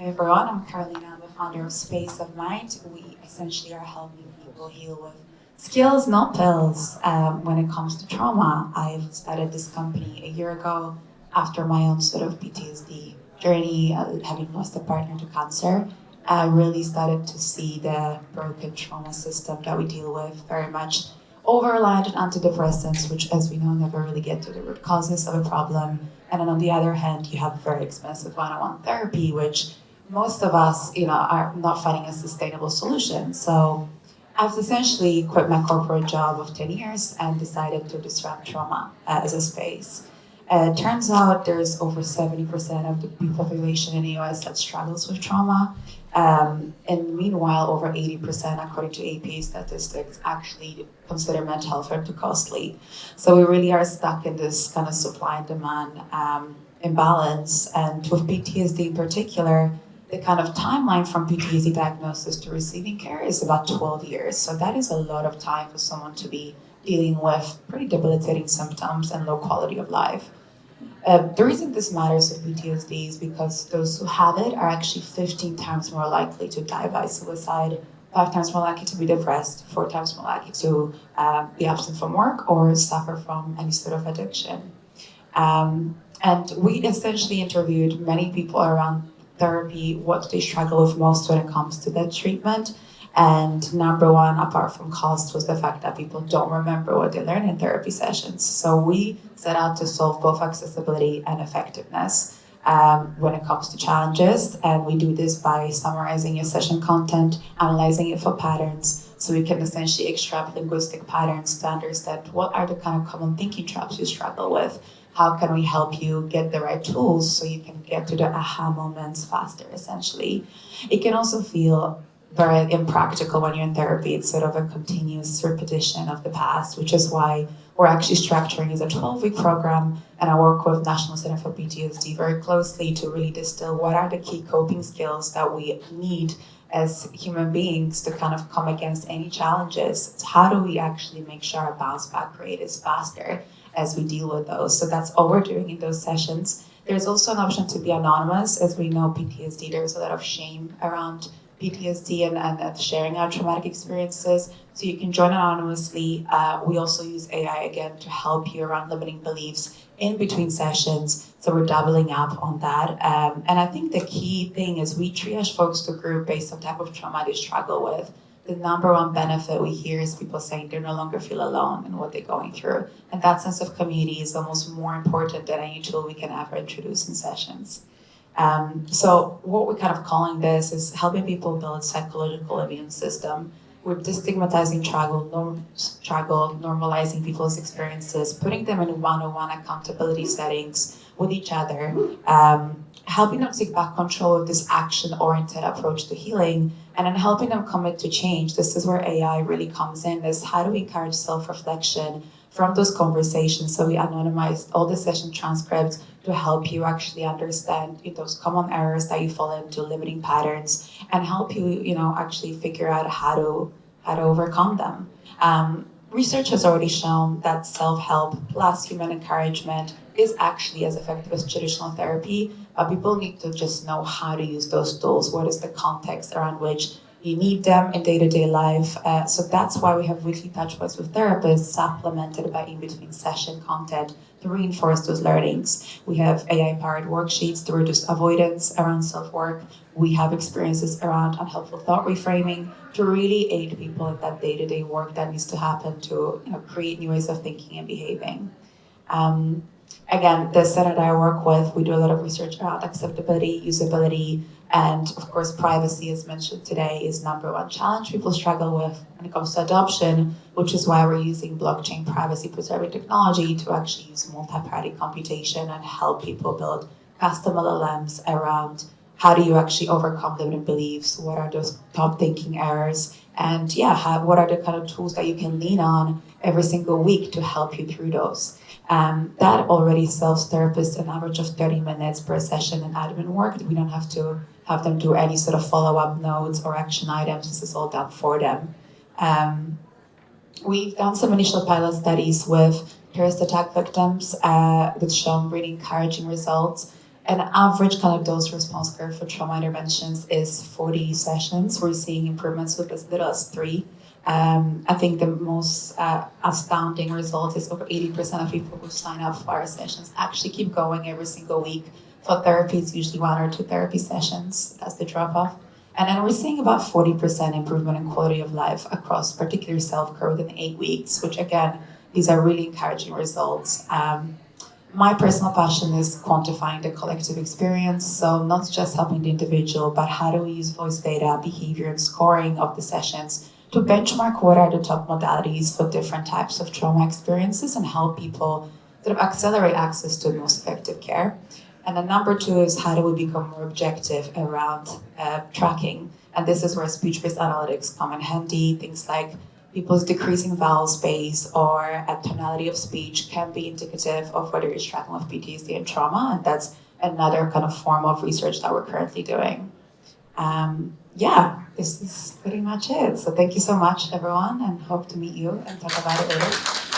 Hi everyone, I'm Karolina. I'm the founder of Space of Mind. We essentially are helping people heal with skills, not pills. When it comes to trauma, I've started this company a year ago after my own sort of PTSD journey, having lost a partner to cancer. I really started to see the broken trauma system that we deal with very much over-reliant on antidepressants, which, as we know, never really get to the root causes of a problem. And then on the other hand, you have very expensive one-on-one therapy, which most of us, are not finding a sustainable solution. So I've essentially quit my corporate job of 10 years and decided to disrupt trauma as a space. Turns out there's over 70% of the population in the US that struggles with trauma. And meanwhile, over 80%, according to APA statistics, actually consider mental health too costly. So we really are stuck in this kind of supply and demand imbalance. And with PTSD in particular, the kind of timeline from PTSD diagnosis to receiving care is about 12 years. So that is a lot of time for someone to be dealing with pretty debilitating symptoms and low quality of life. The reason this matters with PTSD is because those who have it are actually 15 times more likely to die by suicide, 5 times more likely to be depressed, 4 times more likely to be absent from work or suffer from any sort of addiction. And we essentially interviewed many people around therapy, what they struggle with most when it comes to that treatment. And number one, apart from cost, was the fact that people don't remember what they learned in therapy sessions. So we set out to solve both accessibility and effectiveness when it comes to challenges. And we do this by summarizing your session content, analyzing it for patterns, so we can essentially extract linguistic patterns to understand what are the kind of common thinking traps you struggle with. How can we help you get the right tools so you can get to the aha moments faster, essentially. It can also feel very impractical when you're in therapy. It's sort of a continuous repetition of the past, which is why we're actually structuring as a 12-week program, and I work with National Center for PTSD very closely to really distill what are the key coping skills that we need as human beings to kind of come against any challenges. It's how do we actually make sure our bounce back rate is faster as we deal with those. So that's all we're doing in those sessions. There's also an option to be anonymous. As we know, PTSD, there's a lot of shame around PTSD and sharing our traumatic experiences. So you can join anonymously. We also use AI again to help you around limiting beliefs in between sessions. So we're doubling up on that. And I think the key thing is we triage folks to group based on type of trauma they struggle with. The number one benefit we hear is people saying they no longer feel alone in what they're going through. And that sense of community is almost more important than any tool we can ever introduce in sessions. So what we're kind of calling this is helping people build psychological immune system. We're destigmatizing struggle, normalizing people's experiences, putting them in one-on-one accountability settings with each other, helping them take back control of this action-oriented approach to healing, and then helping them commit to change. This is where AI really comes in, is how do we encourage self-reflection from those conversations. So we anonymized all the session transcripts to help you actually understand those common errors that you fall into, limiting patterns, and help you, actually figure out how to overcome them. Research has already shown that self-help plus human encouragement is actually as effective as traditional therapy, but people need to just know how to use those tools. What is the context around which you need them in day-to-day life? So that's why we have weekly touch points with therapists supplemented by in-between session content to reinforce those learnings. We have AI-powered worksheets to reduce avoidance around self-work. We have experiences around unhelpful thought reframing to really aid people in that day-to-day work that needs to happen to create new ways of thinking and behaving. Again, the center that I work with, we do a lot of research around acceptability, usability, and of course, privacy, as mentioned today, is number one challenge people struggle with when it comes to adoption, which is why we're using blockchain privacy preserving technology to actually use multi-party computation and help people build custom LLMs around how do you actually overcome limiting beliefs, what are those top thinking errors, and what are the kind of tools that you can lean on every single week to help you through those. That already saves therapists an average of 30 minutes per session in admin work. We don't have to have them do any sort of follow-up notes or action items. This is all done for them. We've done some initial pilot studies with terrorist attack victims that's shown really encouraging results. An average kind of dose response curve for trauma interventions is 40 sessions. We're seeing improvements with as little as 3. I think the most astounding result is over 80% of people who sign up for our sessions actually keep going every single week. For therapy, it's usually 1 or 2 therapy sessions. That's the drop off. And then we're seeing about 40% improvement in quality of life across particularly self-care within 8 weeks, which again, these are really encouraging results. My personal passion is quantifying the collective experience, so not just helping the individual, but how do we use voice data, behavior, and scoring of the sessions to benchmark what are the top modalities for different types of trauma experiences and help people sort of accelerate access to the most effective care. And then number 2 is how do we become more objective around tracking? And this is where speech-based analytics come in handy. Things like people's decreasing vowel space or a tonality of speech can be indicative of whether you're struggling with PTSD and trauma. And that's another kind of form of research that we're currently doing. This is pretty much it. So thank you so much, everyone, and hope to meet you and talk about it later.